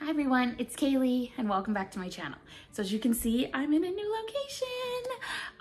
Hi everyone, it's Kaylee and welcome back to my channel. So as you can see, I'm in a new location.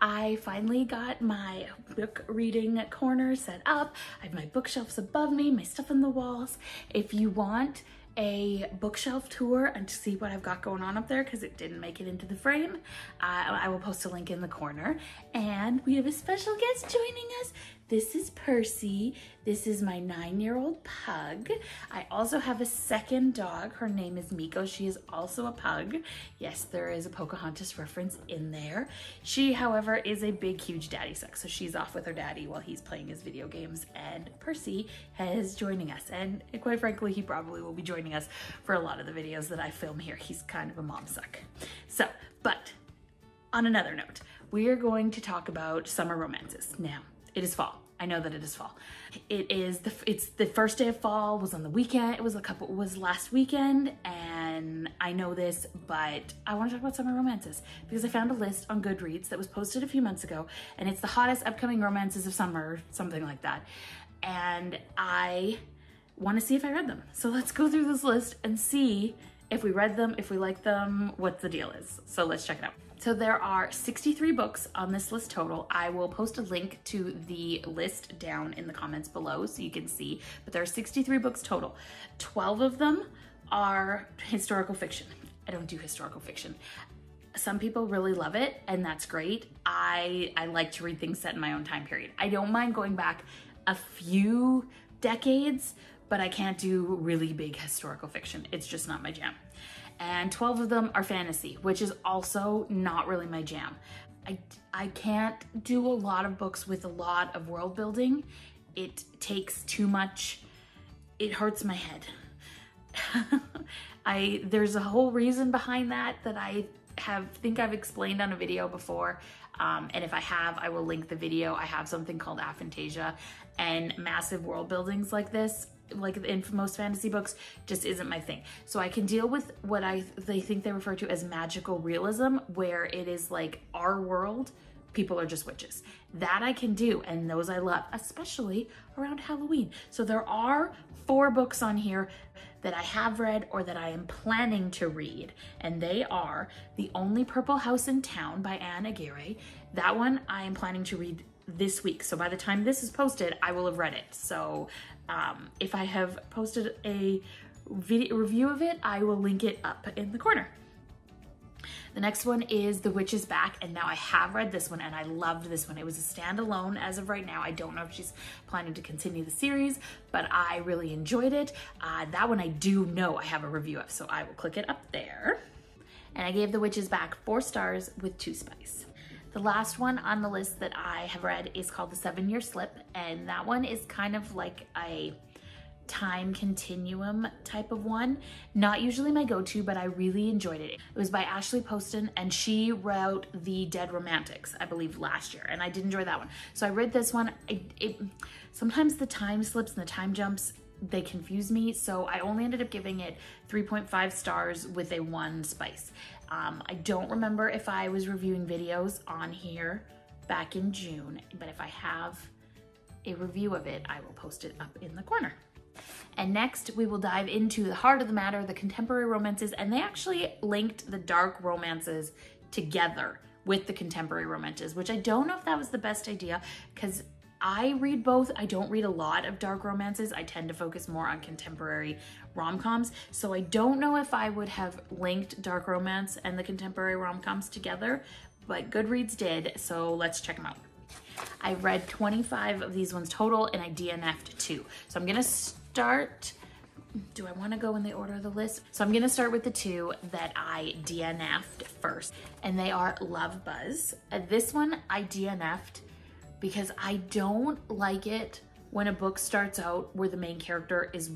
I finally got my book reading corner set up. I have my bookshelves above me, my stuff on the walls. If you want a bookshelf tour and to see what I've got going on up there because it didn't make it into the frame, I will post a link in the corner. And we have a special guest joining us. This is Percy. This is my 9-year-old pug. I also have a second dog. Her name is Miko. She is also a pug. Yes, there is a Pocahontas reference in there. She, however, is a big, huge daddy suck. So she's off with her daddy while he's playing his video games. And Percy is joining us. And quite frankly, he probably will be joining us for a lot of the videos that I film here. He's kind of a mom suck. So, but on another note, we are going to talk about summer romances. Now, it is fall. I know that it is fall. It's the first day of fall, was on the weekend. It was last weekend, and I know this, but I want to talk about summer romances because I found a list on Goodreads that was posted a few months ago, and it's the hottest upcoming romances of summer, something like that. And I want to see if I read them. So let's go through this list and see if we read them, if we like them, what the deal is. So let's check it out. So there are 63 books on this list total. I will post a link to the list down in the comments below so you can see, but there are 63 books total. 12 of them are historical fiction. I don't do historical fiction. Some people really love it, and that's great. I like to read things set in my own time period. I don't mind going back a few decades, but I can't do really big historical fiction. It's just not my jam. And 12 of them are fantasy, which is also not really my jam. I can't do a lot of books with a lot of world building. It takes too much. It hurts my head. There's a whole reason behind that I think I've explained on a video before. And if I have, I will link the video. I have something called aphantasia, and massive world buildings like this, like in most fantasy books, just isn't my thing. So I can deal with what they think they refer to as magical realism, where it is like our world, people are just witches. That I can do, and those I love, especially around Halloween. So there are 4 books on here that I have read or that I am planning to read, and they are The Only Purple House in Town by Anne Aguirre. That one I am planning to read this week. So by the time this is posted, I will have read it. So if I have posted a review of it, I will link it up in the corner. The next one is The Witch is Back, and now I have read this one and I loved this one. It was a standalone as of right now. I don't know if she's planning to continue the series, but I really enjoyed it. That one I do know I have a review of, so I will click it up there. And I gave The Witch is Back 4 stars with 2 spice. The last one on the list that I have read is called The 7-Year Slip, and that one is kind of like a time continuum type of one. Not usually my go-to, but I really enjoyed it. It was by Ashley Poston, and she wrote The Dead Romantics, I believe, last year, and I did enjoy that one. So I read this one. Sometimes the time slips and the time jumps, they confuse me, so I only ended up giving it 3.5 stars with a 1 spice. I don't remember if I was reviewing videos on here back in June, but if I have a review of it, I will post it up in the corner. And next we will dive into the heart of the matter, the contemporary romances, and they actually linked the dark romances together with the contemporary romances, which I don't know if that was the best idea because I read both. I don't read a lot of dark romances. I tend to focus more on contemporary rom-coms. So I don't know if I would have linked dark romance and the contemporary rom-coms together, but Goodreads did, so let's check them out. I read 25 of these ones total, and I DNF'd 2. So I'm gonna start, do I wanna go in the order of the list? So I'm gonna start with the 2 that I DNF'd first, and they are Love Buzz. This one I DNF'd because I don't like it when a book starts out where the main character is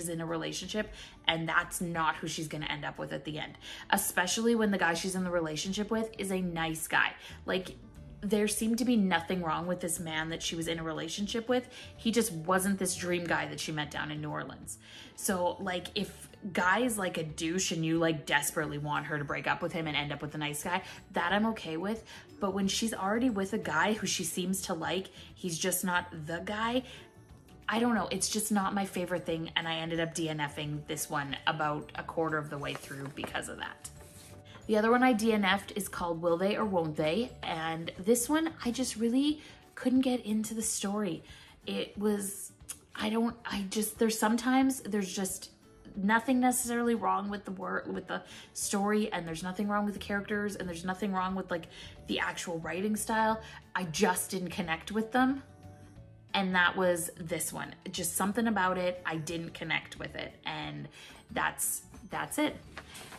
in a relationship and that's not who she's gonna end up with at the end. Especially when the guy she's in the relationship with is a nice guy. Like, there seemed to be nothing wrong with this man that she was in a relationship with. He just wasn't this dream guy that she met down in New Orleans. So like, if guy is like a douche and you like desperately want her to break up with him and end up with a nice guy, that I'm okay with. But when she's already with a guy who she seems to like, he's just not the guy, I don't know, it's just not my favorite thing, and I ended up DNFing this one about a quarter of the way through because of that. The other one I DNF'd is called Will They or Won't They? And this one, I just really couldn't get into the story. It was, there's sometimes there's just nothing necessarily wrong with the story, and there's nothing wrong with the characters, and there's nothing wrong with like the actual writing style. I just didn't connect with them. And that was this one. Just something about it, I didn't connect with it. And that's it.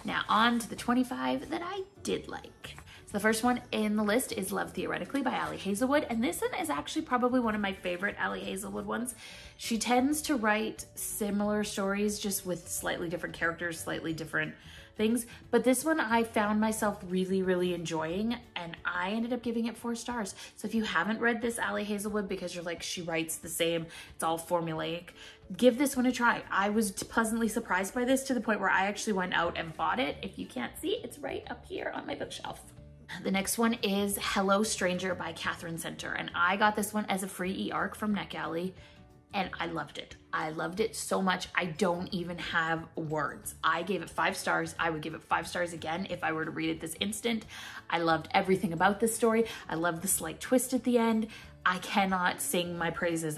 Now on to the 25 that I did like. So the first one in the list is Love Theoretically by Ali Hazelwood. And this one is actually probably one of my favorite Ali Hazelwood ones. She tends to write similar stories, just with slightly different characters, slightly different things. But this one I found myself really, really enjoying, and I ended up giving it 4 stars. So if you haven't read this Ali Hazelwood because you're like, she writes the same, it's all formulaic, give this one a try. I was pleasantly surprised by this to the point where I actually went out and bought it. If you can't see, it's right up here on my bookshelf. The next one is Hello Stranger by Catherine Center, and I got this one as a free e-arc from NetGalley, and I loved it. I loved it so much, I don't even have words. I gave it 5 stars. I would give it 5 stars again if I were to read it this instant. I loved everything about this story. I loved the slight twist at the end. I cannot sing praises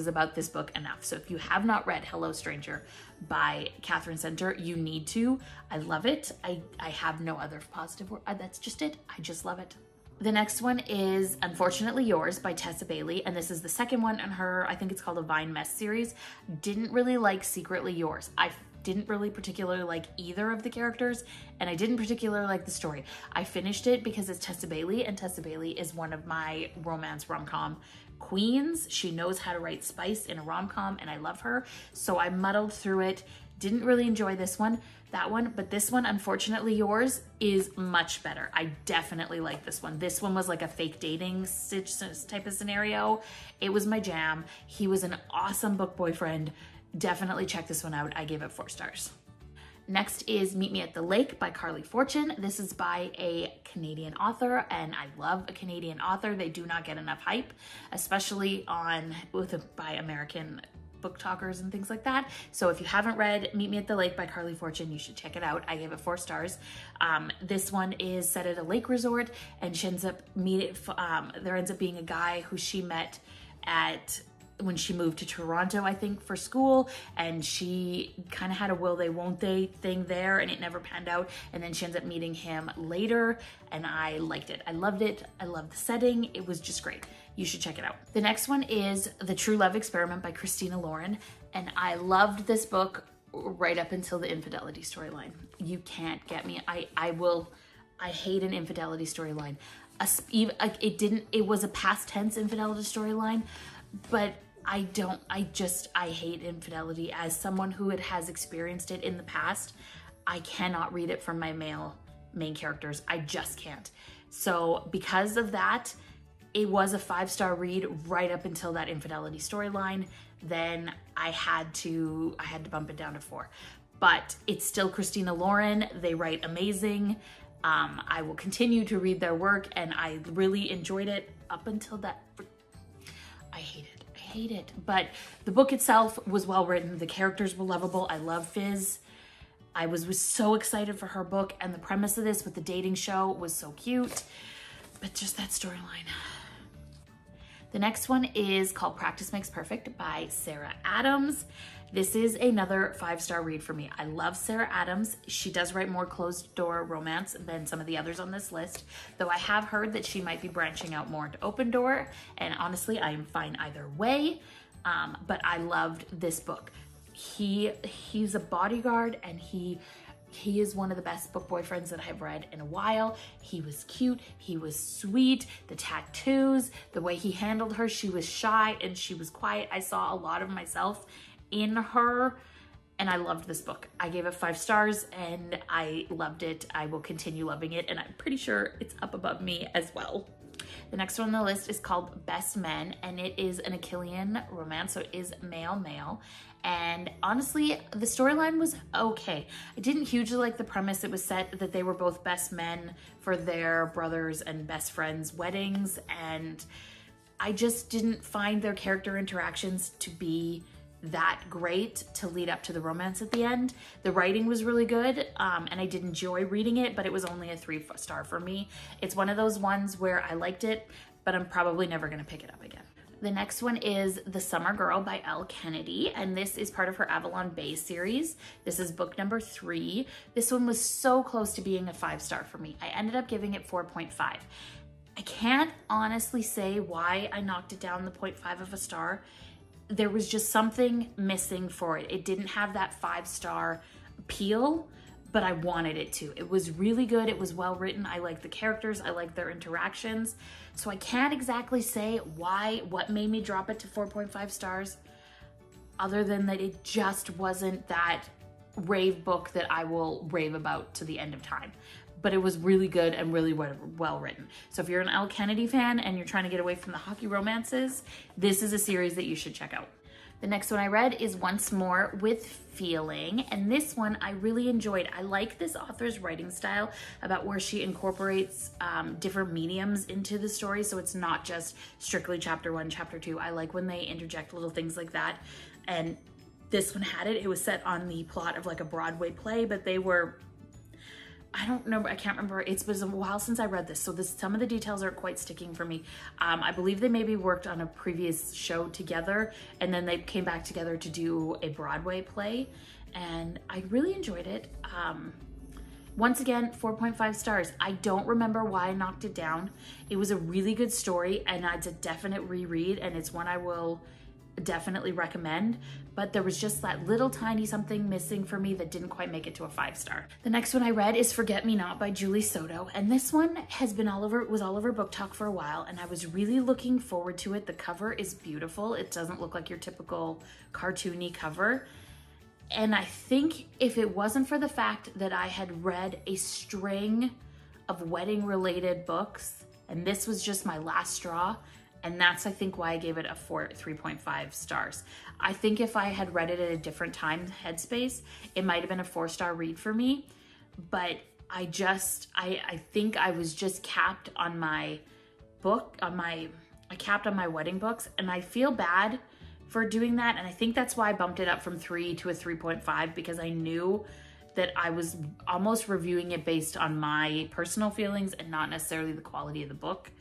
about this book enough. So if you have not read Hello Stranger by Catherine Center, you need to. I love it. I have no other positive word. That's just it. I just love it. The next one is Unfortunately Yours by Tessa Bailey, and this is the second one in her, I think it's called a Vine Mess series. Didn't really like Secretly Yours. I didn't really particularly like either of the characters, and I didn't particularly like the story. I finished it because it's Tessa Bailey, and Tessa Bailey is one of my romance rom-com queens. She knows how to write spice in a rom-com, and I love her. So I muddled through it. Didn't really enjoy that one, but this one, Unfortunately Yours, is much better. I definitely like this one. This one was like a fake dating type of scenario. It was my jam. He was an awesome book boyfriend. Definitely check this one out. I gave it 4 stars. Next is Meet Me at the Lake by Carly Fortune. This is by a Canadian author, and I love a Canadian author. They do not get enough hype, especially by American book talkers and things like that. So if you haven't read Meet Me at the Lake by Carly Fortune, you should check it out. I gave it 4 stars. This one is set at a lake resort, and there ends up being a guy who she met when she moved to Toronto, I think, for school, and she kind of had a will they won't they thing there, and it never panned out, and then she ends up meeting him later, and I liked it. I loved it. I loved the setting. It was just great. You should check it out. The next one is The True Love Experiment by Christina Lauren, and I loved this book right up until the infidelity storyline. You can't get me. I hate an infidelity storyline. It was a past tense infidelity storyline, but I hate infidelity. As someone who has experienced it in the past, I cannot read it from my main characters. I just can't. So because of that, it was a 5-star read right up until that infidelity storyline. Then I had to bump it down to 4. But it's still Christina Lauren. They write amazing. I will continue to read their work, and I really enjoyed it up until that. I hate it. But the book itself was well written. The characters were lovable. I love Fizz. I was so excited for her book, and the premise of this with the dating show was so cute. But just that storyline. The next one is called Practice Makes Perfect by Sarah Adams. This is another 5-star read for me. I love Sarah Adams. She does write more closed door romance than some of the others on this list, though I have heard that she might be branching out more into open door, and honestly, I am fine either way, but I loved this book. He's a bodyguard, and he is one of the best book boyfriends that I've read in a while. He was cute, he was sweet, the tattoos, the way he handled her. She was shy and she was quiet. I saw a lot of myself in her, and I loved this book. I gave it 5 stars, and I loved it. I will continue loving it, and I'm pretty sure it's up above me as well. The next one on the list is called Best Men, and it is an Achillean romance, so it is male. And honestly, the storyline was okay. I didn't hugely like the premise. It was set that they were both best men for their brothers and best friends' weddings, and I just didn't find their character interactions to be that great to lead up to the romance at the end. The writing was really good, and I did enjoy reading it, but it was only a 3-star for me. It's one of those ones where I liked it, but I'm probably never gonna pick it up again. The next one is The Summer Girl by Elle Kennedy, and this is part of her Avalon Bay series. This is book number 3. This one was so close to being a 5-star for me. I ended up giving it 4.5. I can't honestly say why I knocked it down the 0.5 of a star. There was just something missing for it. It didn't have that 5-star appeal, but I wanted it to. It was really good. It was well written. I liked the characters. I liked their interactions. So I can't exactly say what made me drop it to 4.5 stars, other than that it just wasn't that rave book that I will rave about to the end of time. But it was really good and really well written. So if you're an Elle Kennedy fan and you're trying to get away from the hockey romances, this is a series that you should check out. The next one I read is Once More with Feeling, and this one I really enjoyed. I like this author's writing style about where she incorporates different mediums into the story, so it's not just strictly chapter 1, chapter 2. I like when they interject little things like that, and this one had it. It was set on the plot of like a Broadway play, but they were, I can't remember. It was a while since I read this, so some of the details aren't quite sticking for me. I believe they maybe worked on a previous show together, and then they came back together to do a Broadway play, and I really enjoyed it. Once again, 4.5 stars. I don't remember why I knocked it down. It was a really good story, and it's a definite reread, and it's one I will definitely recommend, but there was just that little tiny something missing for me that didn't quite make it to a 5-star. The next one I read is Forget Me Not by Julie Soto, and this one was all over Book Talk for a while, and I was really looking forward to it. The cover is beautiful. It doesn't look like your typical cartoony cover. And I think if it wasn't for the fact that I had read a string of wedding related books, and this was just my last straw, and that's, I think, why I gave it a 3.5 stars. I think if I had read it at a different time headspace, it might have been a 4-star read for me. But I think I was just capped on my capped on my wedding books, and I feel bad for doing that. And I think that's why I bumped it up from 3 to a 3.5, because I knew that I was almost reviewing it based on my personal feelings and not necessarily the quality of the book.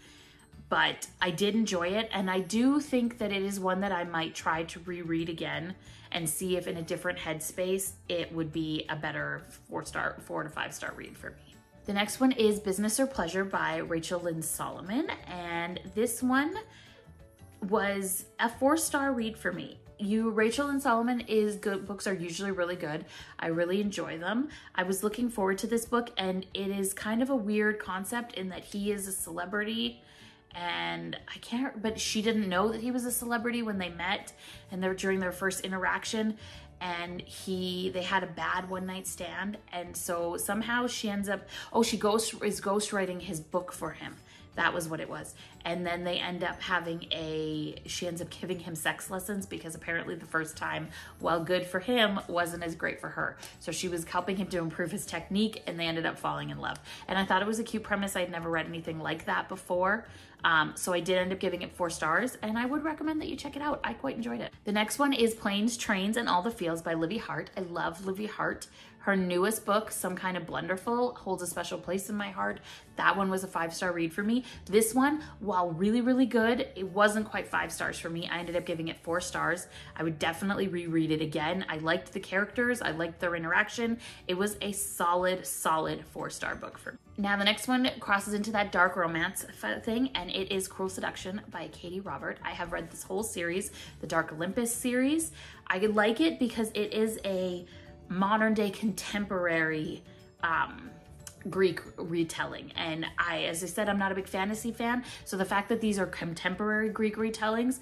But I did enjoy it, and I do think that it is one that I might try to reread again and see if in a different headspace it would be a better 4 to 5-star read for me. The next one is Business or Pleasure by Rachel Lynn Solomon, and this one was a 4-star read for me. Rachel Lynn Solomon is good. Books are usually really good. I really enjoy them. I was looking forward to this book, and it is kind of a weird concept in that he is a celebrity, and but she didn't know that he was a celebrity when they met, and during their first interaction, and they had a bad one-night stand, and so somehow she ends up, is ghostwriting his book for him. That was what it was. And then they end up she ends up giving him sex lessons, because apparently the first time, while good for him, wasn't as great for her. So she was helping him to improve his technique, and they ended up falling in love. And I thought it was a cute premise. I'd never read anything like that before. So I did end up giving it 4 stars, and I would recommend that you check it out. I quite enjoyed it. The next one is Planes, Trains, and All the Feels by Livy Hart. I love Livy Hart. Her newest book, Some Kind of Blunderful, holds a special place in my heart. That one was a 5-star read for me. This one, while really, really good, it wasn't quite 5 stars for me. I ended up giving it 4 stars. I would definitely reread it again. I liked the characters. I liked their interaction. It was a solid 4-star book for me. Now the next one crosses into that dark romance thing, and it is Cruel Seduction by Katie Robert. I have read this whole series, the Dark Olympus series. I like it because it is a modern day contemporary Greek retelling, and as I said, I'm not a big fantasy fan, so the fact that these are contemporary Greek retellings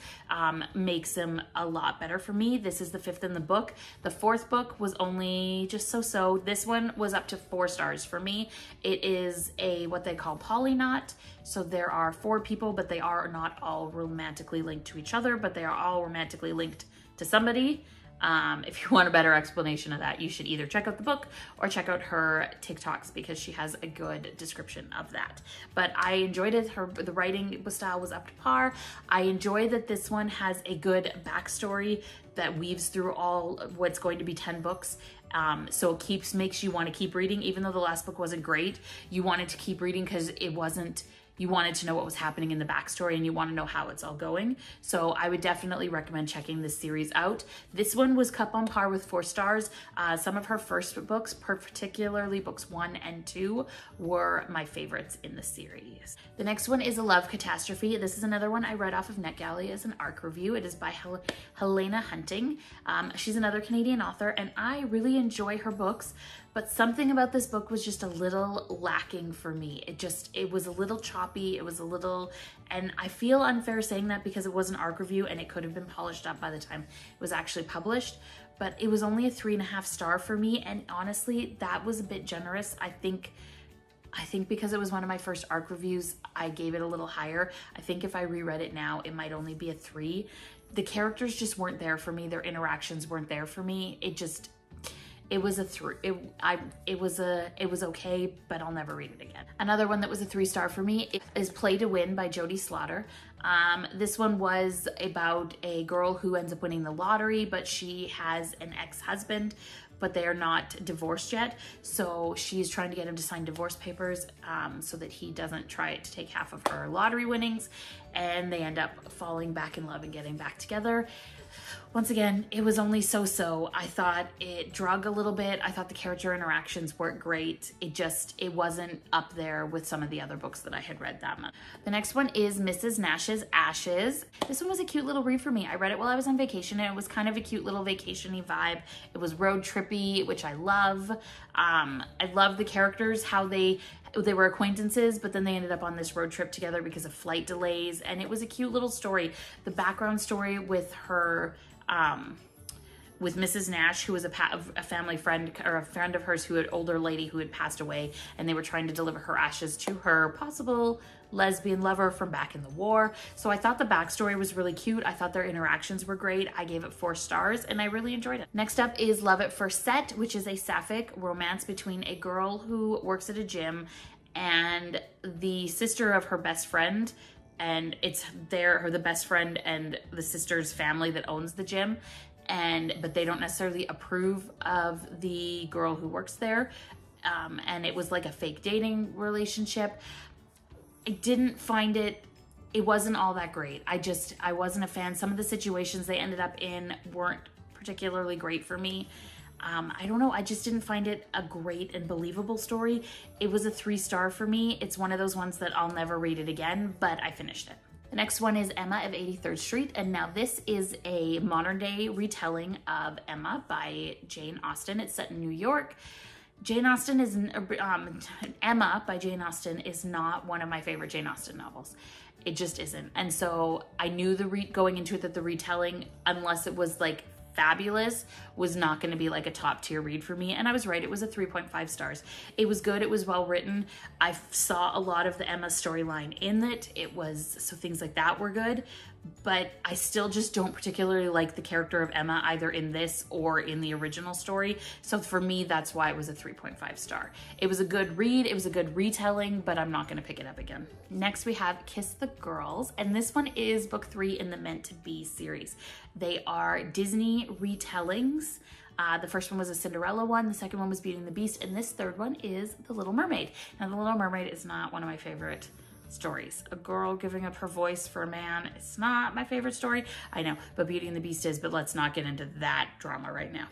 makes them a lot better for me. This is the 5th in the book. The 4th book was only just so. This one was up to 4 stars for me. It is what they call polynaught, so there are 4 people, but they are not all romantically linked to each other, but they are all romantically linked to somebody. If you want a better explanation of that, you should either check out the book or check out her TikToks because she has a good description of that. But I enjoyed it. The writing style was up to par. I enjoy that this one has a good backstory that weaves through all of what's going to be 10 books. So it makes you want to keep reading. Even though the last book wasn't great, you wanted to keep reading because you wanted to know what was happening in the backstory and you want to know how it's all going. So I would definitely recommend checking this series out. This one was Cup on par with 4 stars. Some of her first books, particularly books 1 and 2, were my favorites in the series. The next one is A Love Catastrophe. This is another one I read off of NetGalley as an ARC review. It is by Helena Hunting. She's another Canadian author and I really enjoy her books. But something about this book was just a little lacking for me. It was a little choppy. It was a little, and I feel unfair saying that because it was an ARC review and it could have been polished up by the time it was actually published. But it was only a 3.5 star for me. And honestly, that was a bit generous. I think because it was one of my first ARC reviews, I gave it a little higher. I think if I reread it now, it might only be a 3. The characters just weren't there for me. Their interactions weren't there for me. It was a 3. It was okay, but I'll never read it again. Another one that was a 3 star for me is Play to Win by Jodie Slaughter. This one was about a girl who ends up winning the lottery, but she has an ex-husband, but they are not divorced yet. So she's trying to get him to sign divorce papers so that he doesn't try to take half of her lottery winnings. And they end up falling back in love and getting back together. Once again, it was only so-so. I thought it drug a little bit. I thought the character interactions weren't great. It wasn't up there with some of the other books that I had read that month. The next one is Mrs. Nash's Ashes. This one was a cute little read for me. I read it while I was on vacation and it was kind of a cute little vacation-y vibe. It was road trippy, which I love. I love the characters, how they were acquaintances, but then they ended up on this road trip together because of flight delays. And it was a cute little story. The background story with her, with Mrs. Nash, who was a family friend or a friend of hers older lady who had passed away, and they were trying to deliver her ashes to her possible lesbian lover from back in the war. So I thought the backstory was really cute. I thought their interactions were great. I gave it 4 stars and I really enjoyed it. Next up is Love at First Set, which is a sapphic romance between a girl who works at a gym and the sister of her best friend. And it's the best friend and the sister's family that owns the gym. But they don't necessarily approve of the girl who works there. And it was like a fake dating relationship. I didn't find it wasn't all that great. I wasn't a fan. Some of the situations they ended up in weren't particularly great for me. I don't know, I just didn't find it a great and believable story. It was a 3 star for me. It's one of those ones that I'll never read it again, but I finished it. The next one is Emma of 83rd Street, and now this is a modern day retelling of Emma by Jane Austen. It's set in New York. Emma by Jane Austen is not one of my favorite Jane Austen novels. It just isn't. And so I knew going into it that the retelling, unless it was like fabulous, was not going to be like a top tier read for me. And I was right, it was a 3.5 stars. It was good, it was well written. I saw a lot of the Emma storyline in it. So things like that were good, but I still just don't particularly like the character of Emma either in this or in the original story. So for me, that's why it was a 3.5 star. It was a good read, it was a good retelling, but I'm not going to pick it up again. Next we have Kiss the Girls, and this one is book 3 in the Meant to Be series. They are Disney retellings. The first one was a Cinderella one, the second one was Beauty and the Beast, and this third one is The Little Mermaid. Now, The Little Mermaid is not one of my favorite stories. A girl giving up her voice for a man, it's not my favorite story, I know, but Beauty and the Beast is, but let's not get into that drama right now.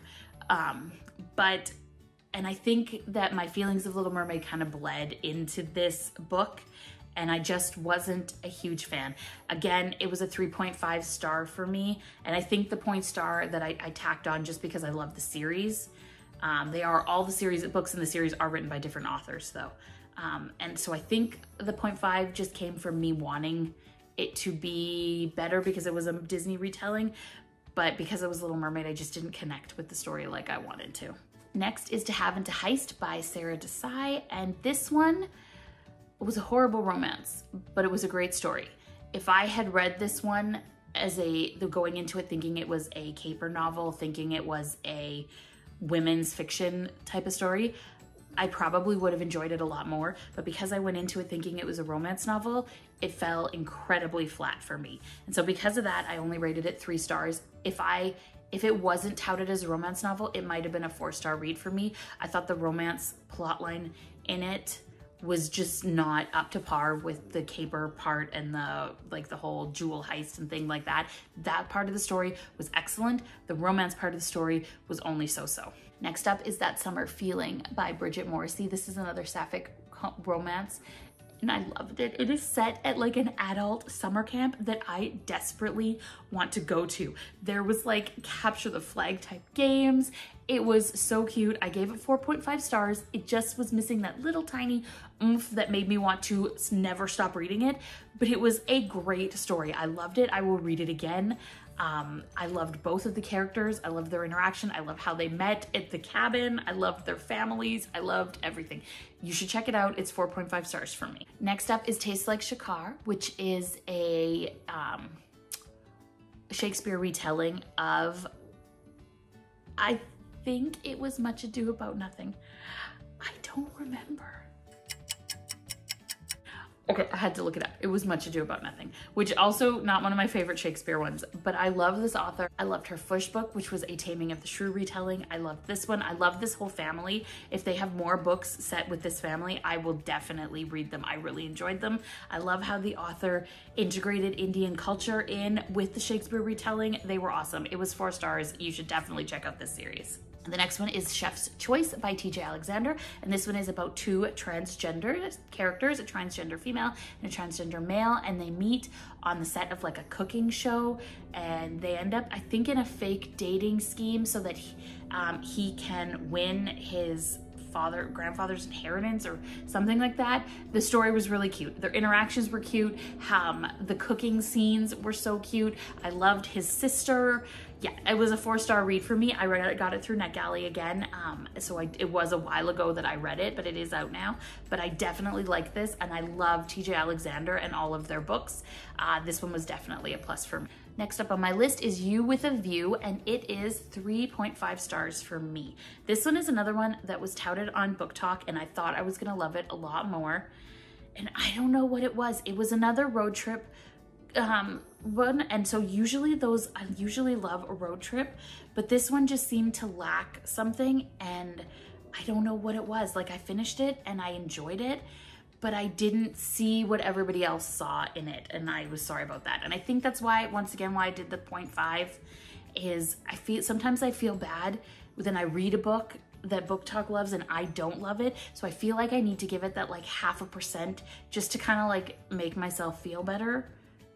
And I think that my feelings of Little Mermaid kind of bled into this book, and I just wasn't a huge fan. Again, it was a 3.5 star for me, and I think the point star that I tacked on just because I love the series. All the books in the series are written by different authors though. And so I think the 0.5 just came from me wanting it to be better because it was a Disney retelling, but because it was Little Mermaid, I just didn't connect with the story like I wanted to. Next is To Have and to Heist by Sarah Desai, and this one was a horrible romance, but it was a great story. If I had read this one going into it thinking it was a caper novel, thinking it was a women's fiction type of story, I probably would have enjoyed it a lot more. But because I went into it thinking it was a romance novel, it fell incredibly flat for me. And so because of that, I only rated it 3 stars. If it wasn't touted as a romance novel, it might have been a 4-star read for me. I thought the romance plotline in it was just not up to par with the caper part and the whole jewel heist and thing like that. That part of the story was excellent. The romance part of the story was only so-so. Next up is That Summer Feeling by Bridget Morrissey. This is another sapphic romance, and I loved it. It is set at like an adult summer camp that I desperately want to go to. There was like capture the flag type games. It was so cute. I gave it 4.5 stars. It just was missing that little tiny oomph that made me want to never stop reading it, but it was a great story. I loved it. I will read it again. I loved both of the characters. I loved their interaction. I loved how they met at the cabin. I loved their families. I loved everything. You should check it out. It's 4.5 stars for me. Next up is Tastes Like Shakar, which is a Shakespeare retelling of, I think it was Much Ado About Nothing. I don't remember. Okay, I had to look it up. It was Much Ado About Nothing, which also not one of my favorite Shakespeare ones, but I love this author. I loved her first book, which was A Taming of the Shrew retelling. I love this one. I love this whole family. If they have more books set with this family, I will definitely read them. I really enjoyed them. I love how the author integrated Indian culture in with the Shakespeare retelling. They were awesome. It was 4 stars. You should definitely check out this series. The next one is Chef's Choice by TJ Alexander, and this one is about 2 transgender characters, a transgender female and a transgender male, and they meet on the set of like a cooking show, and they end up, I think, in a fake dating scheme so that he can win his grandfather's inheritance or something like that. The story was really cute. Their interactions were cute. The cooking scenes were so cute. I loved his sister. Yeah, it was a 4-star read for me. I got it through NetGalley again. It was a while ago that I read it, but it is out now. But I definitely like this, and I love TJ Alexander and all of their books. This one was definitely a plus for me. Next up on my list is You with a View, and it is 3.5 stars for me. This one is another one that was touted on Book Talk, and I thought I was gonna love it a lot more. And I don't know what it was. It was another road trip one, and so I usually love a road trip, but this one just seemed to lack something, and I don't know what it was. Like, I finished it and I enjoyed it, but I didn't see what everybody else saw in it, and I was sorry about that. And I think that's why, once again, why I did the 0.5 is sometimes I feel bad when I read a book that Book Talk loves and I don't love it, so I feel like I need to give it that like 0.5% just to kind of like make myself feel better,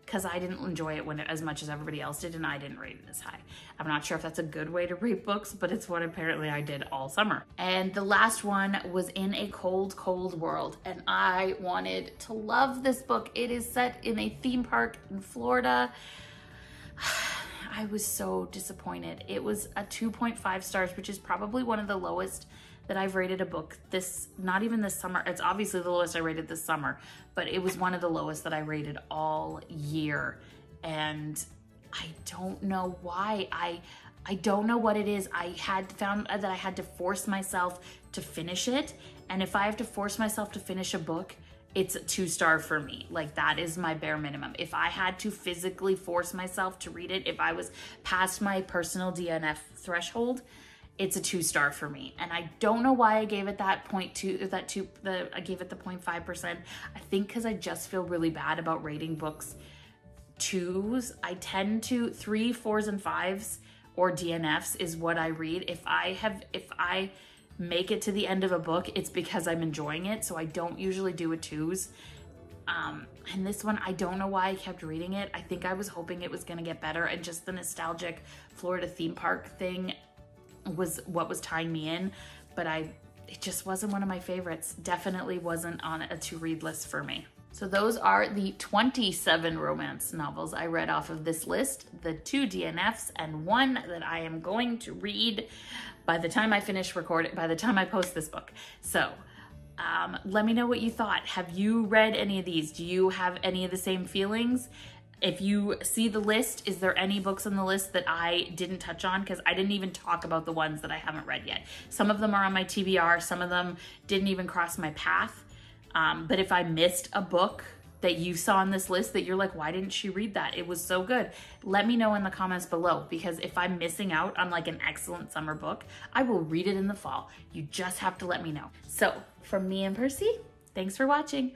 because I didn't enjoy it as much as everybody else did, and I didn't rate it as high. I'm not sure if that's a good way to rate books, but it's what apparently I did all summer. And the last one was In a Cold, Cold World, and I wanted to love this book. It is set in a theme park in Florida. I was so disappointed. It was a 2.5 stars, which is probably one of the lowest that I've rated a book not even this summer. It's obviously the lowest I rated this summer, but it was one of the lowest that I rated all year. And I don't know why. I don't know what it is. I had found that I had to force myself to finish it. And if I have to force myself to finish a book, it's a 2-star for me. Like, that is my bare minimum. If I had to physically force myself to read it, if I was past my personal DNF threshold, it's a 2-star for me. And I don't know why I gave it that I gave it the 0.5%. I think because I just feel really bad about rating books 2s. I tend to 3, 4s, and 5s or DNFs is what I read. If I make it to the end of a book, it's because I'm enjoying it. So I don't usually do a 2s. And this one, I don't know why I kept reading it. I think I was hoping it was gonna get better, and just the nostalgic Florida theme park thing was what was tying me in, but it just wasn't one of my favorites. Definitely wasn't on a to-read list for me. So those are the 27 romance novels I read off of this list, the 2 DNFs and 1 that I am going to read by the time I finish recording, by the time I post this book. So let me know what you thought. Have you read any of these? Do you have any of the same feelings? If you see the list, is there any books on the list that I didn't touch on? Because I didn't even talk about the ones that I haven't read yet. Some of them are on my TBR, some of them didn't even cross my path. But if I missed a book that you saw on this list that you're like, why didn't she read that? It was so good. Let me know in the comments below, because if I'm missing out on like an excellent summer book, I will read it in the fall. You just have to let me know. So from me and Percy, thanks for watching.